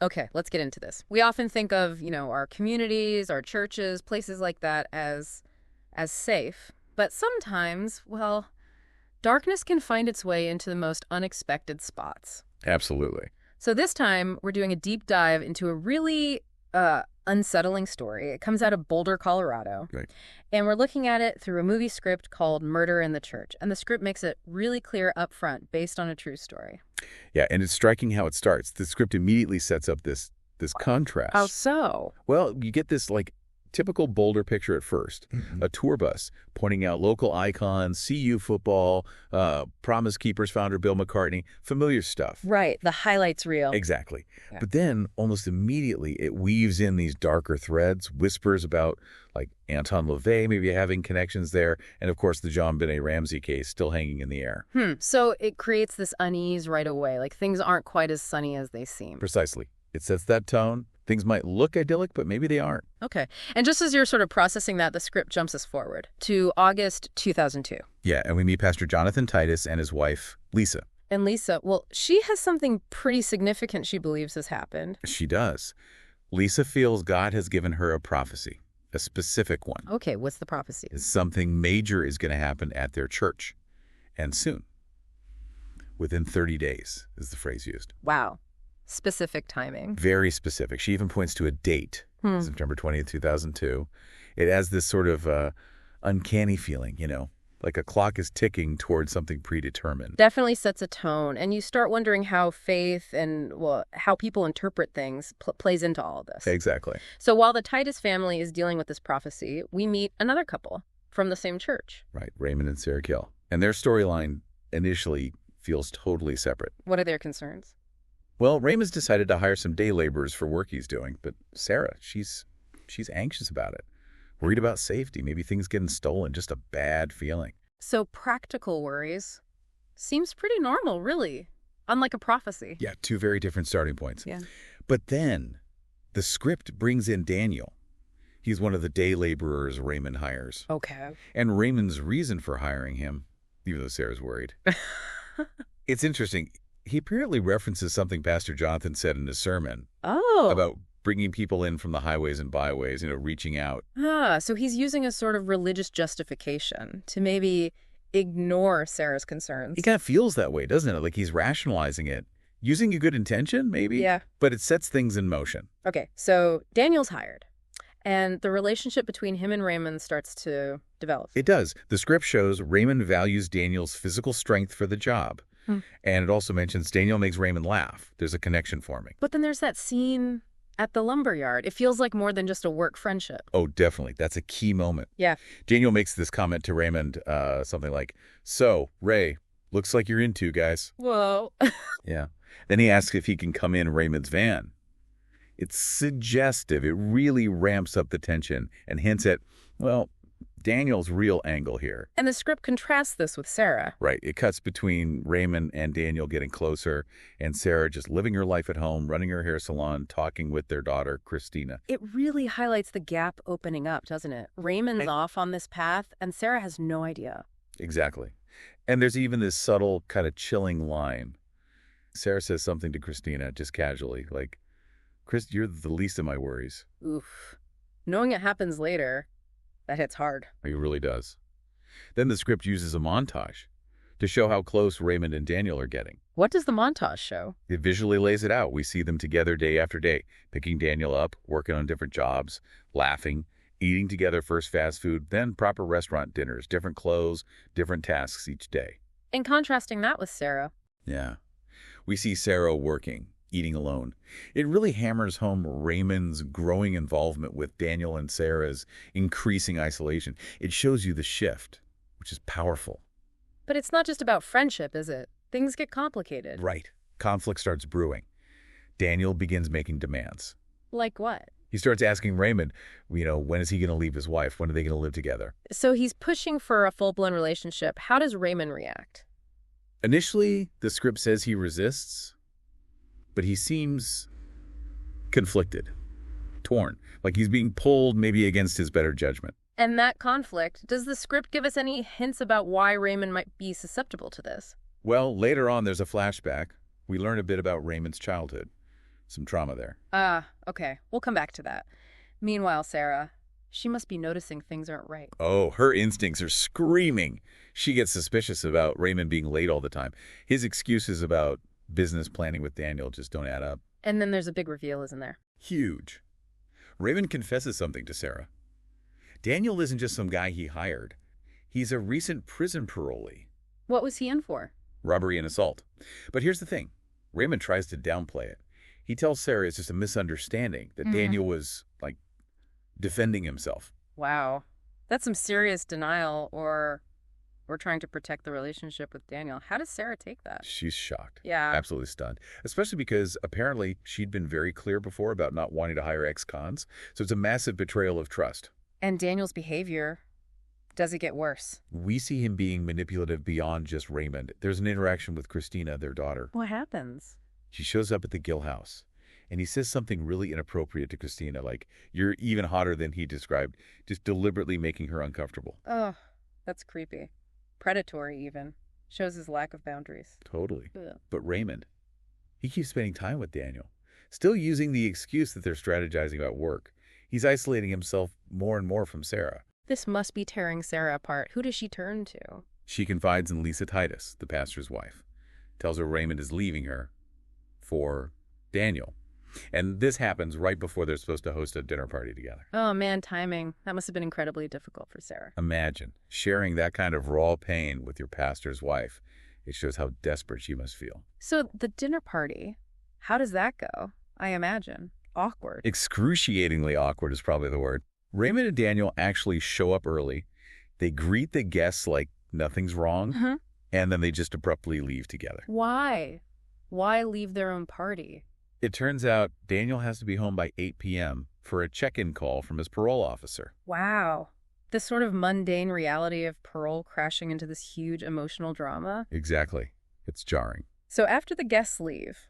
Okay, let's get into this. We often think of, our communities, our churches, places like that as safe. But sometimes, well, darkness can find its way into the most unexpected spots. Absolutely. So this time, we're doing a deep dive into a really unsettling story. It comes out of Boulder, Colorado. Right. And we're looking at it through a movie script called Murder in the Church. And the script makes it really clear up front, based on a true story. Yeah, and it's striking how it starts. The script immediately sets up this contrast. How so? Well, you get this typical Boulder picture at first. A tour bus pointing out local icons, CU football, Promise Keepers founder Bill McCartney, familiar stuff. Right, the highlights reel. Exactly. Yeah. But then almost immediately it weaves in these darker threads, whispers about Anton LaVey maybe having connections there, and of course the John Benet Ramsey case still hanging in the air. So it creates this unease right away, like things aren't quite as sunny as they seem. Precisely. It sets that tone. Things might look idyllic, but maybe they aren't. Okay. And just as you're sort of processing that, the script jumps us forward to August 2002. Yeah, and we meet Pastor Jonathan Titus and his wife, Lisa. And Lisa, well, she has something pretty significant she believes has happened. She does. Lisa feels God has given her a prophecy, a specific one. Okay, what's the prophecy? Something major is going to happen at their church, and soon. Within 30 days is the phrase used. Wow. Specific timing. Very specific. She even points to a date, September 20th, 2002. It has this sort of uncanny feeling, like a clock is ticking towards something predetermined. Definitely sets a tone. And you start wondering how faith and, how people interpret things plays into all of this. Exactly. So while the Titus family is dealing with this prophecy, we meet another couple from the same church. Right, Raymond and Sarah Gill. And their storyline initially feels totally separate. What are their concerns? Well, Raymond's decided to hire some day laborers for work he's doing, but Sarah, she's anxious about it. Worried about safety, maybe things getting stolen, just a bad feeling. So practical worries seems pretty normal, really, unlike a prophecy. Yeah, two very different starting points. Yeah. But then the script brings in Daniel. He's one of the day laborers Raymond hires. Okay. And Raymond's reason for hiring him, even though Sarah's worried. It's interesting. He apparently references something Pastor Jonathan said in his sermon about bringing people in from the highways and byways, reaching out. So he's using a sort of religious justification to maybe ignore Sarah's concerns. He kind of feels that way, doesn't it? Like he's rationalizing it, using a good intention, maybe? Yeah. But it sets things in motion. Okay, so Daniel's hired, and the relationship between him and Raymond starts to develop. It does. The script shows Raymond values Daniel's physical strength for the job. And it also mentions Daniel makes Raymond laugh. There's a connection forming. But then there's that scene at the lumberyard. It feels like more than just a work friendship. Oh, definitely. That's a key moment. Yeah. Daniel makes this comment to Raymond, something like, "So, Ray, looks like you're in two, guys." Whoa. Yeah. Then he asks if he can come in Raymond's van. It's suggestive. It really ramps up the tension and hints at, Daniel's real angle here. And the script contrasts this with Sarah. Right. It cuts between Raymond and Daniel getting closer and Sarah just living her life at home, running her hair salon, talking with their daughter, Christina. It really highlights the gap opening up, doesn't it? Raymond's off on this path, and Sarah has no idea. Exactly. And there's even this subtle, kind of chilling line. Sarah says something to Christina, just casually, like, "Chris, you're the least of my worries." Oof. Knowing it happens later, that hits hard. He really does. Then the script uses a montage to show how close Raymond and Daniel are getting. What does the montage show? It visually lays it out. We see them together day after day, picking Daniel up, working on different jobs, laughing, eating together first fast food, then proper restaurant dinners, different clothes, different tasks each day. And contrasting that with Sarah. Yeah. We see Sarah working, eating alone. It really hammers home Raymond's growing involvement with Daniel and Sarah's increasing isolation. It shows you the shift, which is powerful. But it's not just about friendship, is it? Things get complicated. Right. Conflict starts brewing. Daniel begins making demands. Like what? He starts asking Raymond, when is he going to leave his wife? When are they going to live together? So he's pushing for a full-blown relationship. How does Raymond react? Initially, the script says he resists, but he seems conflicted, torn, like he's being pulled maybe against his better judgment. And that conflict, does the script give us any hints about why Raymond might be susceptible to this? Well, later on, there's a flashback. We learn a bit about Raymond's childhood. Some trauma there. Okay. We'll come back to that. Meanwhile, Sarah, she must be noticing things aren't right. Oh, her instincts are screaming. She gets suspicious about Raymond being late all the time. His excuses about business planning with Daniel just don't add up. And then there's a big reveal, isn't there? Huge. Raymond confesses something to Sarah. Daniel isn't just some guy he hired. He's a recent prison parolee. What was he in for? Robbery and assault. But here's the thing. Raymond tries to downplay it. He tells Sarah it's just a misunderstanding, that Daniel was, like, defending himself. Wow. That's some serious denial, or we're trying to protect the relationship with Daniel. How does Sarah take that? She's shocked. Yeah. Absolutely stunned. Especially because apparently she'd been very clear before about not wanting to hire ex-cons. So it's a massive betrayal of trust. And Daniel's behavior, does it get worse? We see him being manipulative beyond just Raymond. There's an interaction with Christina, their daughter. What happens? She shows up at the Gill house, and he says something really inappropriate to Christina, like, "You're even hotter than he described," just deliberately making her uncomfortable. Oh, that's creepy. Predatory, even. Shows his lack of boundaries. Totally. Ugh. But Raymond, he keeps spending time with Daniel, still using the excuse that they're strategizing about work. He's isolating himself more and more from Sarah. This must be tearing Sarah apart. Who does she turn to? She confides in Lisa Titus, the pastor's wife, tells her Raymond is leaving her for Daniel. And this happens right before they're supposed to host a dinner party together. Oh, man, timing. That must have been incredibly difficult for Sarah. Imagine sharing that kind of raw pain with your pastor's wife. It shows how desperate she must feel. So the dinner party, how does that go? I imagine. Awkward. Excruciatingly awkward is probably the word. Raymond and Daniel actually show up early. They greet the guests like nothing's wrong, and then they just abruptly leave together. Why? Why leave their own party? It turns out Daniel has to be home by 8 p.m. for a check-in call from his parole officer. Wow. This sort of mundane reality of parole crashing into this huge emotional drama. Exactly. It's jarring. So after the guests leave,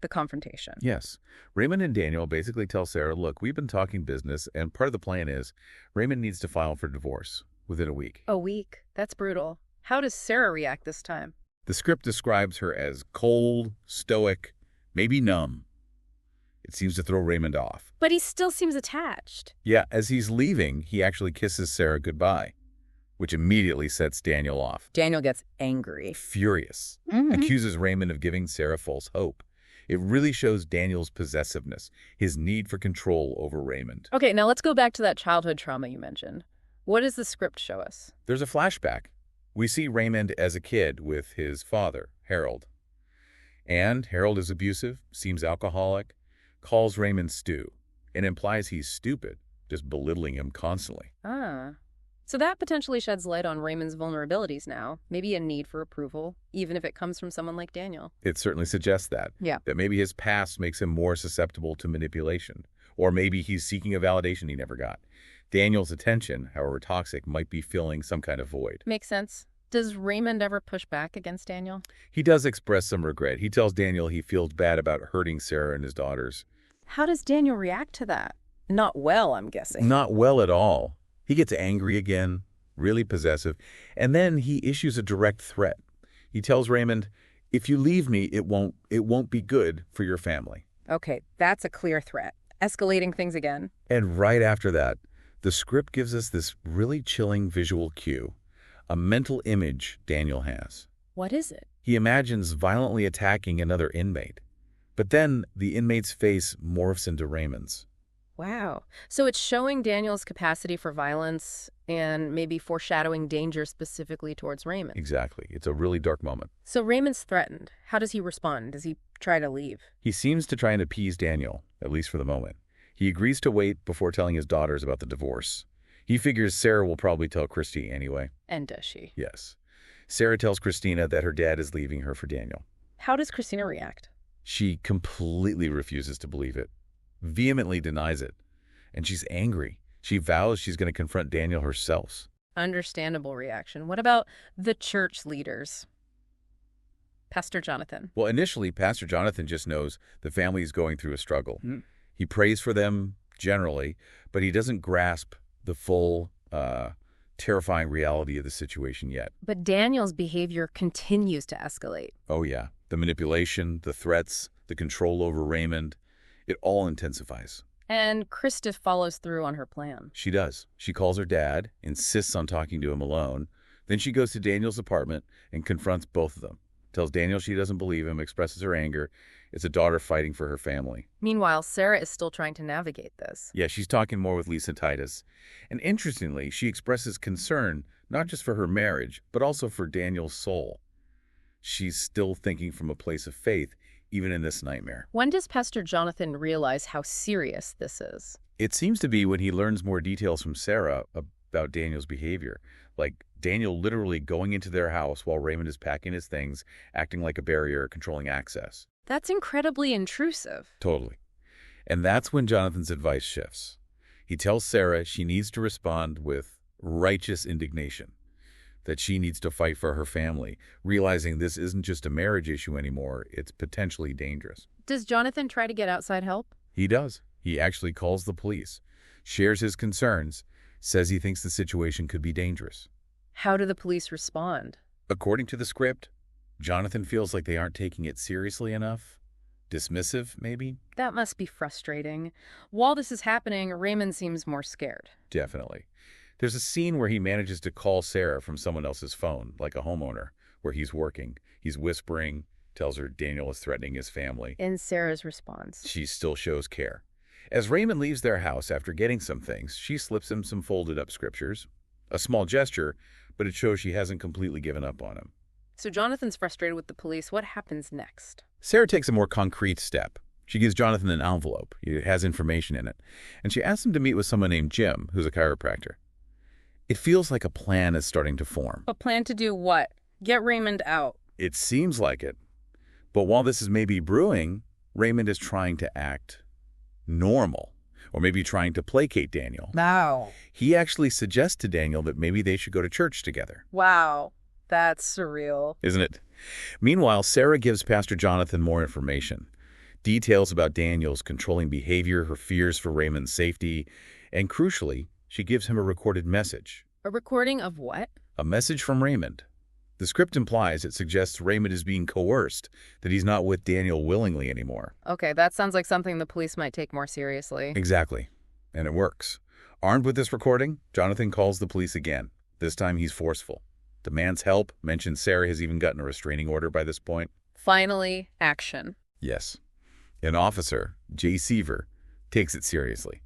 the confrontation. Yes. Raymond and Daniel basically tell Sarah, look, we've been talking business, and part of the plan is Raymond needs to file for divorce within a week. A week? That's brutal. How does Sarah react this time? The script describes her as cold, stoic, maybe numb. It seems to throw Raymond off. But he still seems attached. Yeah, as he's leaving, he actually kisses Sarah goodbye, which immediately sets Daniel off. Daniel gets angry. Furious. Accuses Raymond of giving Sarah false hope. It really shows Daniel's possessiveness, his need for control over Raymond. Okay, now let's go back to that childhood trauma you mentioned. What does the script show us? There's a flashback. We see Raymond as a kid with his father, Harold. And Harold is abusive, seems alcoholic, calls Raymond Stu, and implies he's stupid, just belittling him constantly. So that potentially sheds light on Raymond's vulnerabilities now, maybe a need for approval, even if it comes from someone like Daniel. It certainly suggests that. Yeah. That maybe his past makes him more susceptible to manipulation. Or maybe he's seeking a validation he never got. Daniel's attention, however toxic, might be filling some kind of void. Makes sense. Does Raymond ever push back against Daniel? He does express some regret. He tells Daniel he feels bad about hurting Sarah and his daughters. How does Daniel react to that? Not well, I'm guessing. Not well at all. He gets angry again, really possessive, and then he issues a direct threat. He tells Raymond, if you leave me, it won't be good for your family. Okay, that's a clear threat. Escalating things again. And right after that, the script gives us this really chilling visual cue, a mental image Daniel has. What is it? He imagines violently attacking another inmate, but then the inmate's face morphs into Raymond's. Wow. So it's showing Daniel's capacity for violence and maybe foreshadowing danger specifically towards Raymond. Exactly. It's a really dark moment. So Raymond's threatened. How does he respond? Does he try to leave? He seems to try and appease Daniel, at least for the moment. He agrees to wait before telling his daughters about the divorce. He figures Sarah will probably tell Christy anyway. And does she? Yes. Sarah tells Christina that her dad is leaving her for Daniel. How does Christina react? She completely refuses to believe it, vehemently denies it, and she's angry. She vows she's going to confront Daniel herself. Understandable reaction. What about the church leaders? Pastor Jonathan. Well, initially, Pastor Jonathan just knows the family is going through a struggle. He prays for them generally, but he doesn't grasp the full, terrifying reality of the situation yet. But Daniel's behavior continues to escalate. Oh, yeah. The manipulation, the threats, the control over Raymond, it all intensifies. And Krista follows through on her plan. She does. She calls her dad, insists on talking to him alone. Then she goes to Daniel's apartment and confronts both of them. Tells Daniel she doesn't believe him, expresses her anger. It's a daughter fighting for her family. Meanwhile, Sarah is still trying to navigate this. Yeah, she's talking more with Lisa Titus. And interestingly, she expresses concern not just for her marriage, but also for Daniel's soul. She's still thinking from a place of faith, even in this nightmare. When does Pastor Jonathan realize how serious this is? It seems to be when he learns more details from Sarah about Daniel's behavior. Like Daniel literally going into their house while Raymond is packing his things, acting like a barrier, controlling access. That's incredibly intrusive. Totally. And that's when Jonathan's advice shifts. He tells Sarah she needs to respond with righteous indignation, that she needs to fight for her family, realizing this isn't just a marriage issue anymore, it's potentially dangerous. Does Jonathan try to get outside help? He does. He actually calls the police, shares his concerns, says he thinks the situation could be dangerous. How do the police respond? According to the script, Jonathan feels like they aren't taking it seriously enough. Dismissive, maybe? That must be frustrating. While this is happening, Raymond seems more scared. Definitely. There's a scene where he manages to call Sarah from someone else's phone, like a homeowner, where he's working. He's whispering, tells her Daniel is threatening his family. In Sarah's response, she still shows care. As Raymond leaves their house after getting some things, she slips him some folded-up scriptures. A small gesture, but it shows she hasn't completely given up on him. So Jonathan's frustrated with the police. What happens next? Sarah takes a more concrete step. She gives Jonathan an envelope. It has information in it. And she asks him to meet with someone named Jim, who's a chiropractor. It feels like a plan is starting to form. A plan to do what? Get Raymond out. It seems like it. But while this is maybe brewing, Raymond is trying to act normal, or maybe trying to placate Daniel. Wow. He actually suggests to Daniel that maybe they should go to church together. Wow. That's surreal. Isn't it? Meanwhile, Sarah gives Pastor Jonathan more information. Details about Daniel's controlling behavior, her fears for Raymond's safety, and crucially, she gives him a recorded message. A recording of what? A message from Raymond. The script implies it suggests Raymond is being coerced, that he's not with Daniel willingly anymore. Okay, that sounds like something the police might take more seriously. Exactly. And it works. Armed with this recording, Jonathan calls the police again. This time he's forceful. Demands help, mentions Sarah has even gotten a restraining order by this point. Finally, action. Yes. An officer, Jay Seaver, takes it seriously.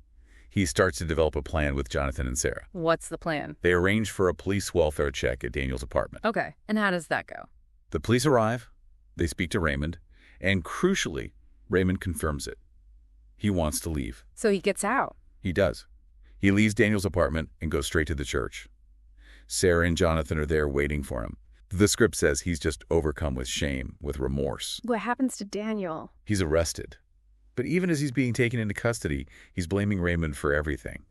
He starts to develop a plan with Jonathan and Sarah. What's the plan? They arrange for a police welfare check at Daniel's apartment. Okay, and how does that go? The police arrive, they speak to Raymond, and crucially, Raymond confirms it. He wants to leave. So he gets out? He does. He leaves Daniel's apartment and goes straight to the church. Sarah and Jonathan are there waiting for him. The script says he's just overcome with shame, with remorse. What happens to Daniel? He's arrested. But even as he's being taken into custody, he's blaming Raymond for everything.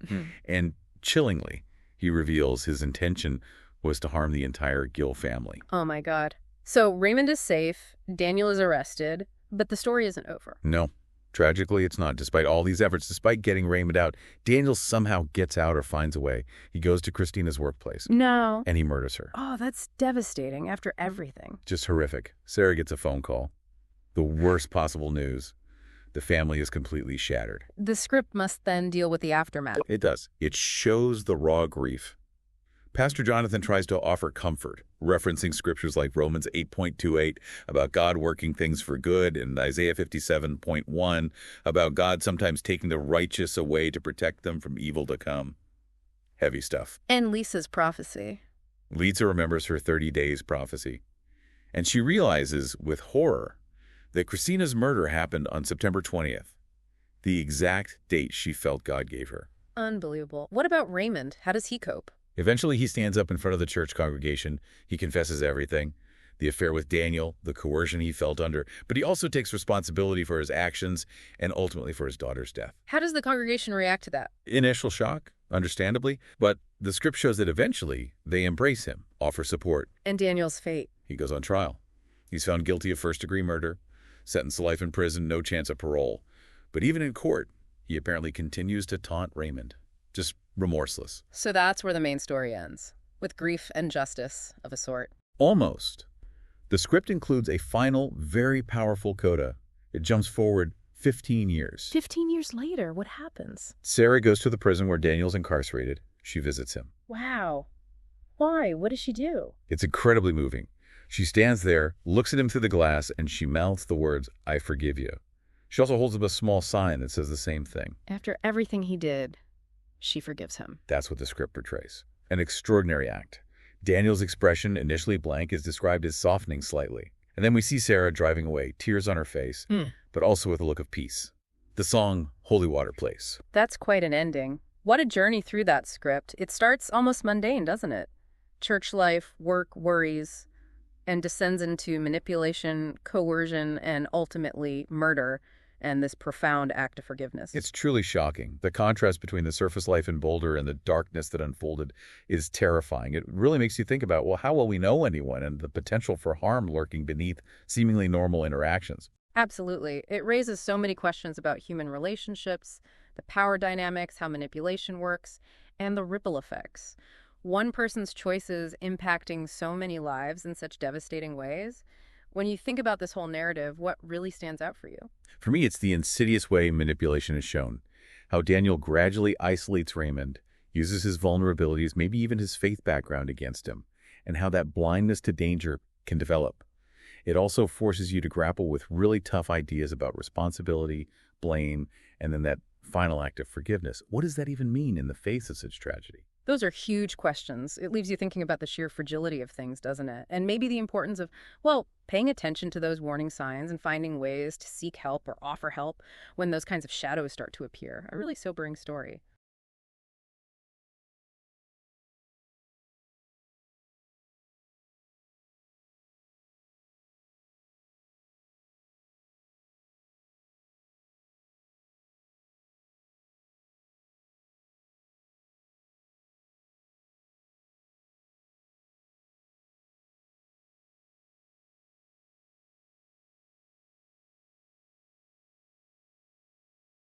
And chillingly, he reveals his intention was to harm the entire Gill family. Oh my God. So Raymond is safe, Daniel is arrested, but the story isn't over. No. Tragically, it's not. Despite all these efforts, despite getting Raymond out, Daniel somehow gets out or finds a way. He goes to Christina's workplace. No. And he murders her. Oh, that's devastating after everything. Just horrific. Sarah gets a phone call. The worst possible news. The family is completely shattered. The script must then deal with the aftermath. It does. It shows the raw grief. Pastor Jonathan tries to offer comfort, referencing scriptures like Romans 8.28 about God working things for good and Isaiah 57.1 about God sometimes taking the righteous away to protect them from evil to come. Heavy stuff. And Lisa's prophecy. Lisa remembers her 30 days prophecy. And she realizes with horror that Christina's murder happened on September 20th, the exact date she felt God gave her. Unbelievable. What about Raymond? How does he cope? Eventually, he stands up in front of the church congregation. He confesses everything, the affair with Daniel, the coercion he felt under, but he also takes responsibility for his actions and ultimately for his daughter's death. How does the congregation react to that? Initial shock, understandably, but the script shows that eventually they embrace him, offer support. And Daniel's fate? He goes on trial. He's found guilty of first-degree murder, sentenced to life in prison, no chance of parole. But even in court, he apparently continues to taunt Raymond. Just remorseless. So that's where the main story ends, with grief and justice of a sort. Almost. The script includes a final, very powerful coda. It jumps forward 15 years. 15 years later, what happens? Sarah goes to the prison where Daniel's incarcerated. She visits him. Wow. Why? What does she do? It's incredibly moving. She stands there, looks at him through the glass, and she mouths the words, "I forgive you." She also holds up a small sign that says the same thing. After everything he did, she forgives him. That's what the script portrays. An extraordinary act. Daniel's expression, initially blank, is described as softening slightly. And then we see Sarah driving away, tears on her face, but also with a look of peace. The song, Holy Water, plays. That's quite an ending. What a journey through that script. It starts almost mundane, doesn't it? Church life, work, worries, and descends into manipulation, coercion, and ultimately murder, and this profound act of forgiveness. It's truly shocking. The contrast between the surface life in Boulder and the darkness that unfolded is terrifying. It really makes you think about, well, how will we know anyone and the potential for harm lurking beneath seemingly normal interactions? Absolutely. It raises so many questions about human relationships, the power dynamics, how manipulation works, and the ripple effects. One person's choices impacting so many lives in such devastating ways. When you think about this whole narrative, what really stands out for you? For me, it's the insidious way manipulation is shown. How Daniel gradually isolates Raymond, uses his vulnerabilities, maybe even his faith background against him, and how that blindness to danger can develop. It also forces you to grapple with really tough ideas about responsibility, blame, and then that final act of forgiveness. What does that even mean in the face of such tragedy? Those are huge questions. It leaves you thinking about the sheer fragility of things, doesn't it? And maybe the importance of, well, paying attention to those warning signs and finding ways to seek help or offer help when those kinds of shadows start to appear. A really sobering story.